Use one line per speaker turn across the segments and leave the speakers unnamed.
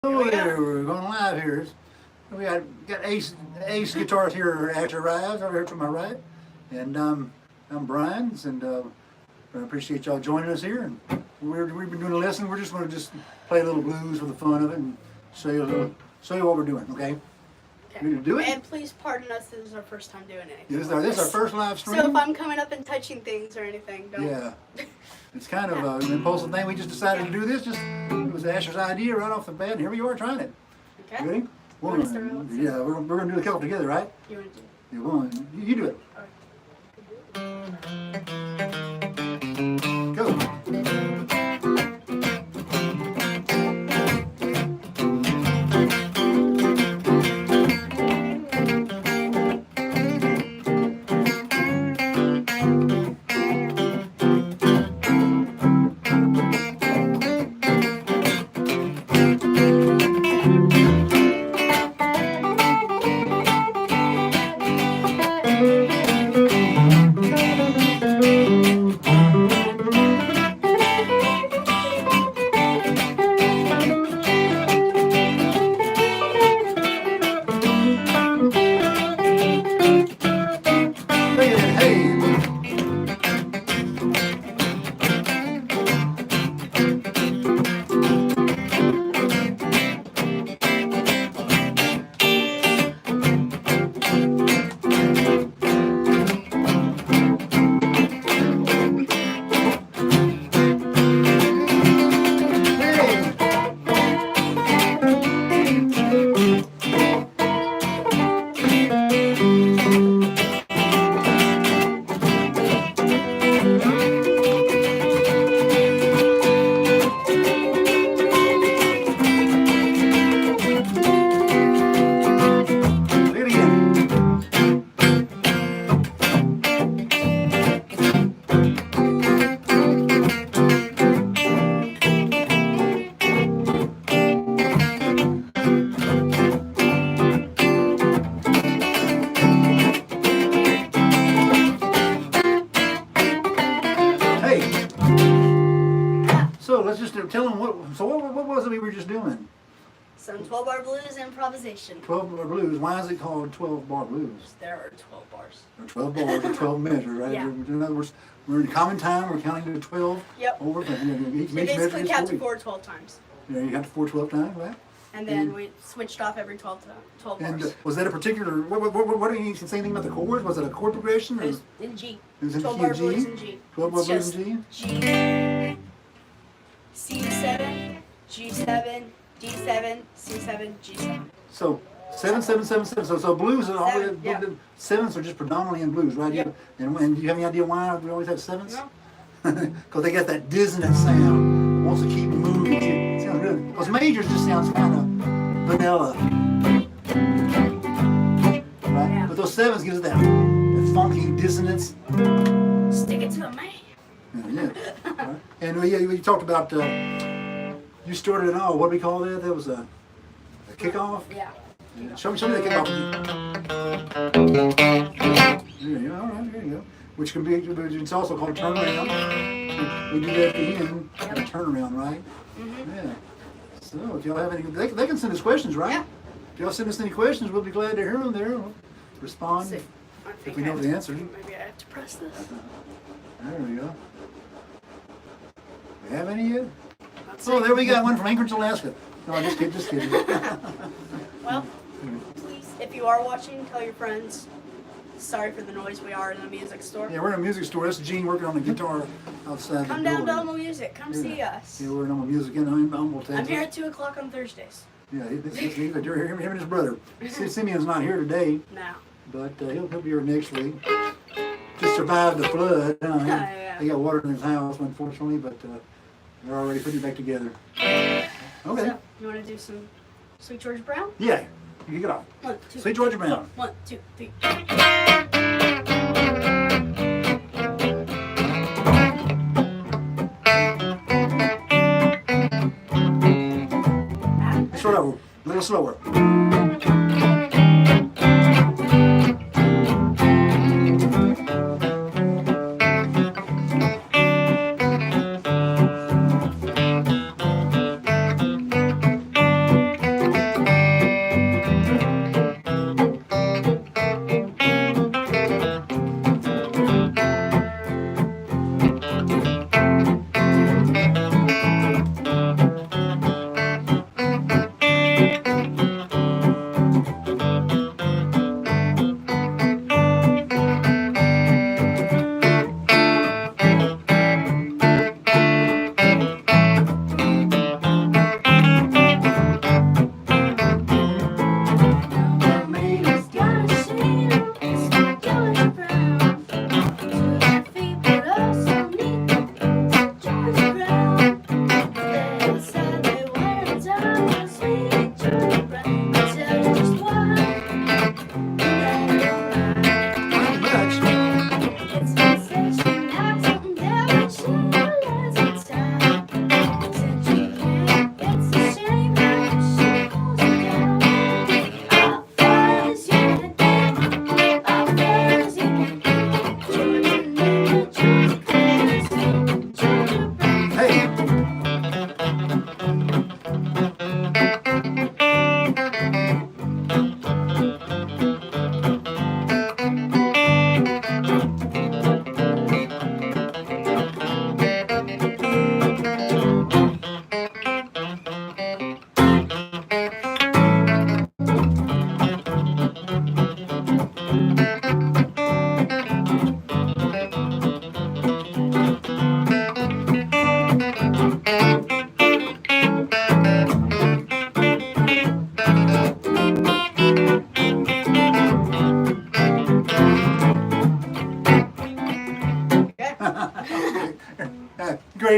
Oh, there, we're going live here. We got Ace guitars here after Rives over here to my right, and I'm Brian's, and I appreciate y'all joining us here. And we've been doing a lesson. We're just going to play a little blues for the fun of it and show you what we're doing. Okay? Ready to do it?
And please pardon us. This is our first time doing it.
This is our first live stream.
So if I'm coming up and touching things or anything, don't.
Yeah. It's kind of an impulsive thing. We just decided to do this. It was Asher's idea right off the bat, and here we are trying it.
Okay.
Ready?
Want us to roll?
Yeah, we're going to do a couple together, right?
You want to do it?
You want? You do it. Go. So let's just tell them what. So what was it we were just doing?
Some 12-bar blues improvisation.
12-bar blues. Why is it called 12-bar blues?
There are 12 bars.
There are 12 bars or 12 measures, right?
Yeah.
In other words, we're in common time. We're counting to 12.
Yep.
Over. Each
You
measure
basically
is
count
40.
to 4 12 times.
Yeah, you got to 4 12 times, right?
And then we switched off every 12 bars.
And was that a particular? What do you say anything about the chords? Was it a chord progression? Or?
It was in G.
It was in
12
key
bar
of G?
blues in G.
12 bar
It's
blues in G?
G, C7, G7, D7, C7, G7.
So 7 7 7 7. So blues are always
Yeah.
sevens are just predominantly in blues, right?
Yep.
And do you have any idea why we always have sevens?
No.
Because they got that dissonant sound. Wants to keep moving. It sounds really. Because majors just sounds kind of vanilla, right?
Yeah.
But those sevens gives it that funky dissonance.
Stick it to the man.
Yeah. Right. And we talked about you started it all. What do we call that? That was a kickoff.
Yeah.
Show me the kickoff. There you go. All right, there you go. Which can be, it's also called turnaround. We do that at the end, a turnaround, right?
Mm-hmm.
Yeah. So if y'all have any, they can send us questions, right?
Yeah.
If y'all send us any questions, we'll be glad to hear them there. We'll respond
I
if
think
we
I
know
have
the
to-
answer.
Maybe I have to press this.
There we go. We have any yet?
That's
Oh,
it.
there we got one from Anchorage, Alaska. No, just kidding, just kidding.
Well, please, if you are watching, tell your friends. Sorry for the noise. We are in a music store.
Yeah, we're in a music store. That's Gene working on the guitar outside
Come
the
down
door.
to Elmo Music. Come see us.
Yeah, we're in Elmo Music in Humble, Texas.
I'm here at 2 o'clock on Thursdays.
Yeah, him and his brother. Simeon's not here today,
Now.
but he'll be here next week. Just survived the flood.
Yeah.
He got water in his house, unfortunately, but they're already putting it back together. Okay.
So, you want to do some Sweet George Brown?
Yeah, you can get off.
1, 2.
Sweet George Brown.
1, 2, 3.
Start over, a little slower.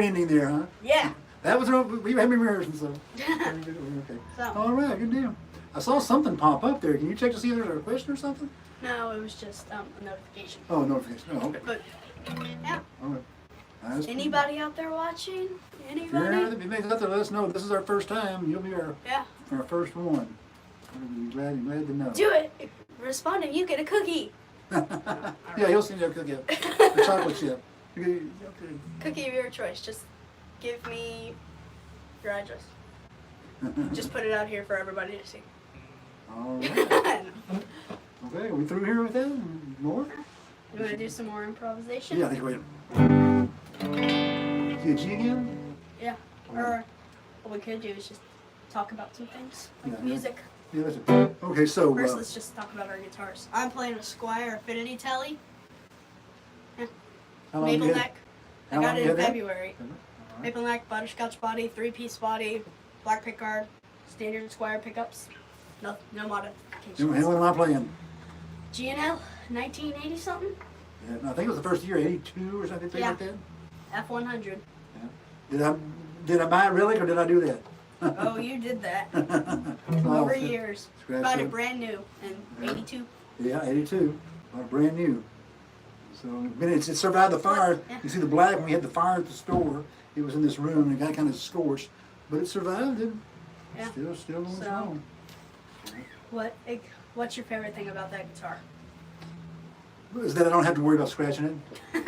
great ending there, huh?
Yeah.
That was we had rehearsing, so. Okay.
So.
All right, good deal. I saw something pop up there. Can you check to see if there's a question or something?
No, it was just a notification.
Oh, notification. Oh, okay.
But yeah.
All right. That's
Anybody out there watching?
Yeah,
Anybody?
if you make it out there, let us know. This is our first time. You'll be our
Yeah.
first one. I'm glad to know.
Do it. Respond and you get a cookie.
Yeah, he'll send you a cookie. A chocolate chip. Okay.
Cookie of your choice. Just give me your address. Just put it out here for everybody to see.
All right. Okay, are we through here with that? More?
You want to do some more improvisation?
Yeah, I think we See a G again?
Yeah. Or what we could do is just talk about some things, like
Yeah.
music.
Yeah, that's it. Okay, so.
First, let's just talk about our guitars. I'm playing a Squire Affinity Telly.
how long
Maple
you had-
neck. I
how
got
long
it
you
in
had that?
February.
All right.
Maple neck, butterscotch body, 3-piece body, black pickguard, standard Squire pickups. No
And
modifications.
what am I playing?
G&L, 1980 something.
Yeah, I think it was the first year, 82 or something
Yeah.
like that.
F100.
Did I buy it really, or did I do that?
Oh, you did that.
Oh,
Over
so-
years.
scratch
Bought
it.
it brand new in 82.
Yeah, 82. Brand new. So, but it survived the fire.
Yeah.
You see the black, when we had the fire at the store, it was in this room and it got kind of scorched. But it survived it.
Yeah.
Still going
So-
strong.
What's your favorite thing about that guitar?
Is that I don't have to worry about scratching it?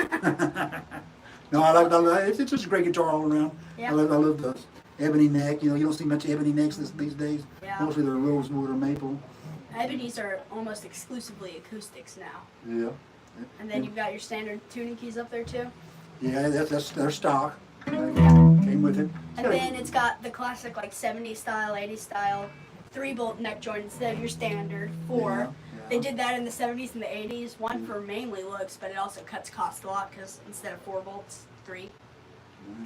No, I like it's just a great guitar all around.
Yeah.
I love those. Ebony neck, you don't see much ebony necks these days.
Yeah.
Mostly they're rosewood or maple.
Ebonies are almost exclusively acoustics now.
Yeah.
And then you've got your standard tuning keys up there too.
Yeah, that's their stock. Came with it.
And then it's got the classic like 70s style, 80s style, 3-bolt neck joint instead of your standard 4.
Yeah,
They
yeah.
did that in the 70s and the 80s. One for mainly looks, but it also cuts cost a lot because instead of 4 bolts, 3.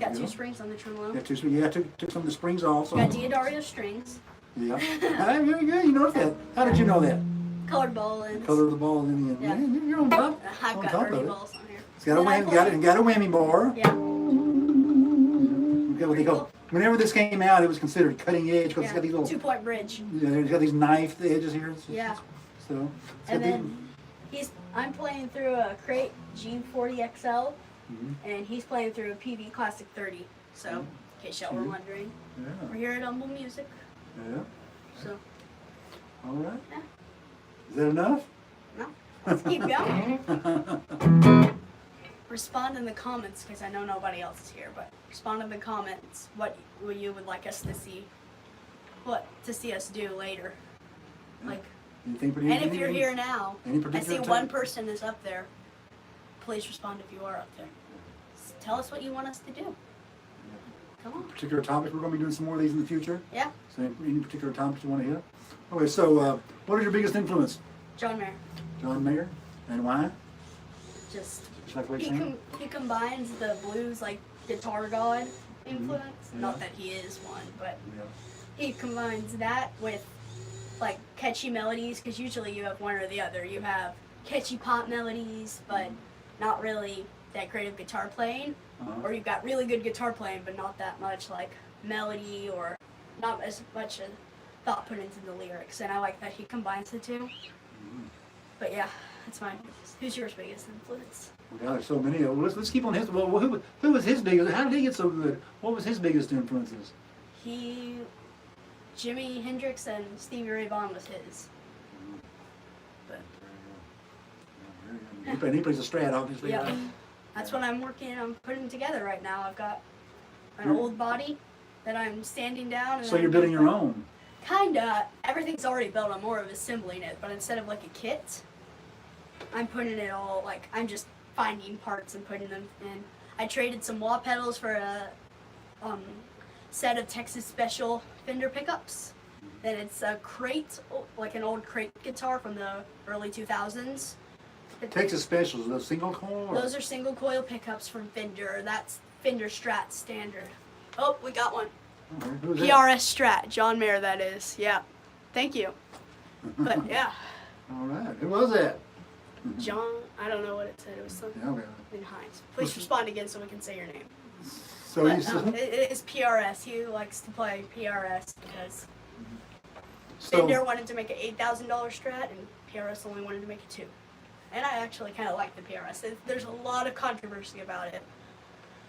Got 2 springs on the tremolo.
Yeah, took some of the springs off. So.
Got Diodario strings,
Yeah. Very good. You know that. How did you know that?
colored ball ends.
Color of the ball in the end.
Yeah.
Man, you're on top.
I've
on
got
top
Ernie
of it.
balls on here.
It's got a
Then I
whammy. Got a whammy bar.
Yeah.
We got what they call. Whenever this came out, it was considered cutting edge because it's got these little.
2-point bridge.
Yeah, it's got these knifed edges here.
Yeah.
So. It's
And
got
then I'm playing through a Crate G40 XL, and he's playing through a PV Classic 30. So, in case y'all were wondering,
Yeah.
we're here at Humble Music.
Yeah.
So,
All right.
Yeah.
Is that enough?
no, let's keep going. Respond in the comments because I know nobody else is here, but respond in the comments what you would like us to see, to see us do later. Like,
Anything pretty?
and if you're here now,
any
I
particular
see one
type?
person is up there. Please respond if you are up there. Tell us what you want us to do. Come on.
Particular topics? We're going to be doing some more of these in the future.
Yeah,
So any particular topics you want to hit? Okay, so what is your biggest influence?
John Mayer.
John Mayer, and why?
Just
Just like what you're saying?
he combines the blues like guitar god influence.
Yeah.
Not that he is one, but
Yeah.
he combines that with like catchy melodies because usually you have one or the other. You have catchy pop melodies, but not really that great of guitar playing, or you've got really good guitar playing, but not that much like melody or not as much thought put into the lyrics. And I like that he combines the two. But yeah, that's mine. Who's yours biggest influence?
Well, God, there's so many. Well, let's keep on his. Well, who was his biggest? How did he get so good? What was his biggest influences?
Jimi Hendrix and Stevie Ray Vaughan was his. But
And he plays a Strat, obviously.
yeah,
Right?
that's what I'm putting together right now. I've got an old body that I'm standing down. And
So you're building your own.
Kinda. Everything's already built. I'm more of assembling it, but instead of like a kit, I'm putting it all like I'm just finding parts and putting them in. I traded some wah pedals for a set of Texas Special Fender pickups. Then it's a crate, like an old crate guitar from the early 2000s.
Texas Specials, those single coil?
Those are single coil pickups from Fender. That's Fender Strat standard. Oh, we got one.
Okay, who's that?
PRS Strat, John Mayer, that is. Yeah. Thank you. But yeah,
All right. Who was that?
John, I don't know what it said. It was something
Yeah, okay.
in Hines. Please respond again so we can say your name.
So
But,
you said,
it is PRS. He likes to play PRS because
so
Fender wanted to make an $8,000 Strat, and PRS only wanted to make a 2. And I actually kind of like the PRS. There's a lot of controversy about it,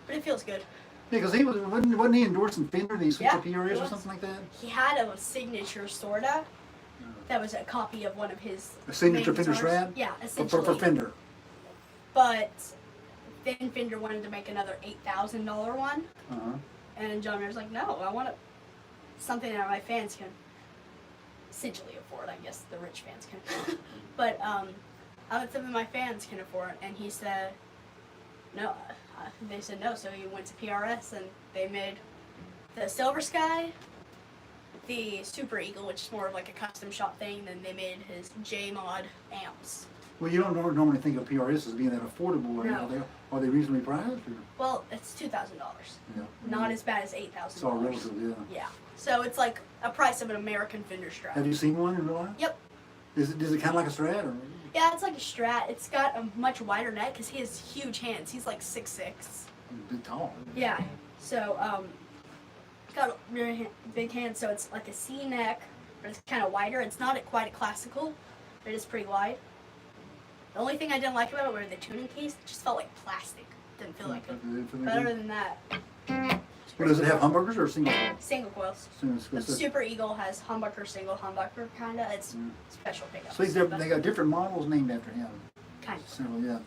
but it feels good.
yeah, because he wasn't he endorsing Fender? And he switched
Yeah,
to
he
PRS or
was.
something like that.
He had a signature sorta. That was a copy of one of his
A signature
main
Fender
guitars.
Strat?
Yeah,
For
essentially.
Fender.
But then Fender wanted to make another $8,000 one,
Uh-huh.
and John Mayer's like, no, I want something that my fans can essentially afford. I guess the rich fans can, but I want something my fans can afford. And he said, no. They said no, so he went to PRS, and they made the Silver Sky, the Super Eagle, which is more of like a custom shop thing. Then they made his J-Mod amps.
Well, you don't normally think of PRS as being that affordable.
No.
Are they reasonably priced? Or?
Well, it's $2,000.
Yeah.
Not as bad as $8,000.
It's all relative, yeah.
Yeah. So it's like a price of an American Fender Strat.
Have you seen one in real life?
Yep.
Is it kind of like a Strat? Or?
Yeah, it's like a Strat. It's got a much wider neck because he has huge hands. He's like 6'6".
Big tall.
Yeah. So got really big hands. So it's like a C neck, but it's kind of wider. It's not quite a classical. It is pretty wide. The only thing I didn't like about it were the tuning case. It just felt like plastic. Didn't feel like it. But other than that,
Well, does it have humbuckers or single?
single coils. The
So
Super Eagle has humbucker, single humbucker, kind of. It's special pickups.
they got different models named after him.
Kind of.
Several, yeah.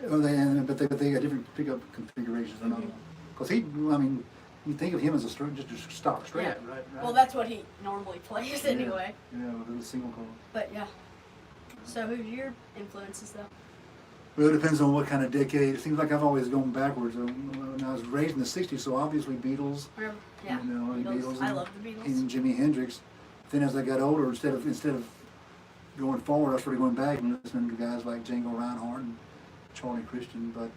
But they got different pickup configurations and all. Because you think of him as just a stock Strat,
Yeah.
right?
Well, that's what he normally plays anyway.
Yeah, with a single coil.
But yeah. So who's your influences though?
Well, it depends on what kind of decade. It seems like I've always gone backwards. When I was raised in the '60s, so obviously Beatles.
Whatever. Yeah.
You know, the Beatles
I
and-
love the Beatles.
And Jimi Hendrix. Then as I got older, instead of going forward, I started going back and listening to guys like Django Reinhardt and Charlie Christian. But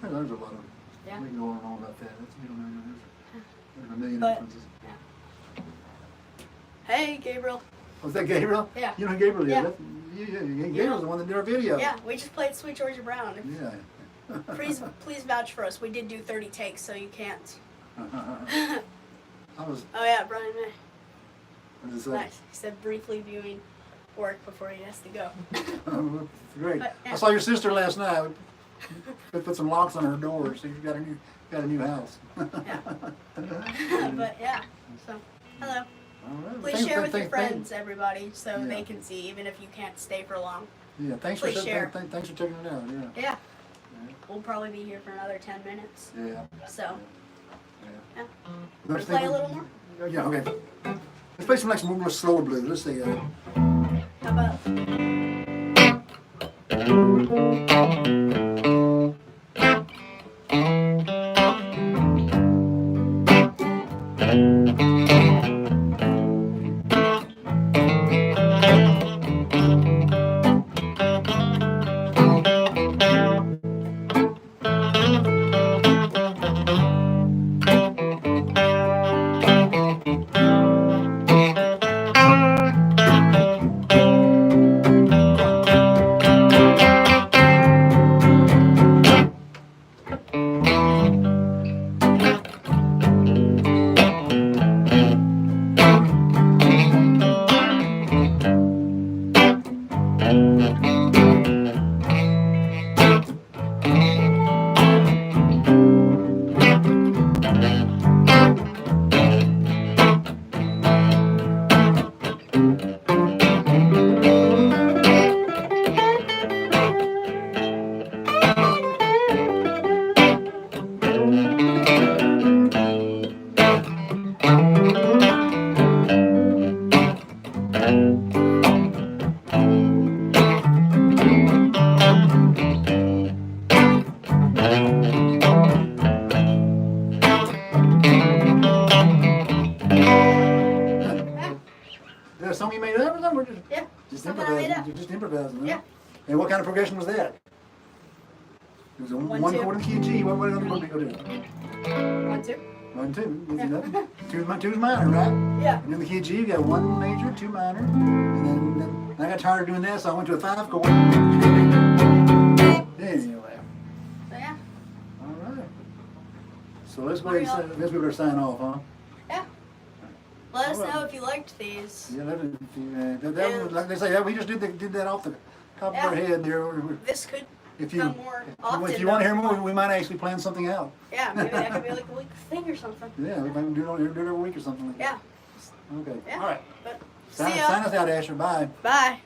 there's a lot of
Yeah.
we can go on and on about that. There's a million
But-
influences.
Hey, Gabriel.
Was that Gabriel?
Yeah.
You know who Gabriel is?
Yeah.
Gabriel's the one that did our video.
Yeah, we just played Sweet Georgia Brown.
Yeah.
Please vouch for us. We did do 30 takes, so you can't.
I was.
Oh yeah, Brian May.
What is that?
Nice. He said briefly viewing work before he has to go.
Great.
But, yeah.
I saw your sister last night. We put some locks on her door. She's got a new house.
Yeah. But yeah. So hello.
All right.
Please share with your friends, everybody, so they can see, even if you can't stay for long.
Yeah, thanks
Please
for
share.
thanks for checking it out. Yeah.
Yeah. We'll probably be here for another 10 minutes.
Yeah.
So,
Yeah.
yeah.
Let's
Play a little more?
Yeah. Okay. Let's play some like some more slower blues. Let's see.
How about?
Is that a song you made up or something? Or
Yeah.
just
Something I made up.
Just improvising. Huh?
Yeah.
And what kind of progression was that? It was a
One,
one
two.
chord in key of G. What did we go do?
1, 2.
1, 2. Easy
Yeah.
enough. Two's minor, right?
Yeah.
And in the key of G, you got 1 major, 2 minor, and then I got tired of doing that, so I went to a 5 chord. Anyway,
So yeah.
all right. So So let's go ahead and sign, let's be able to sign off, huh?
Yeah. Let us
Alright.
know if you liked these.
Yeah, that was, like they say, that we just did that off the top of our head there.
This could
If you
come more often.
if you want to hear
though.
more, we might actually plan something out.
Yeah, maybe that could be like a week thing or something.
Yeah, we might do it every week or something like that.
Yeah.
Okay.
Yeah.
All right.
But
Sign
see ya.
us out, Asher. Bye.
Bye.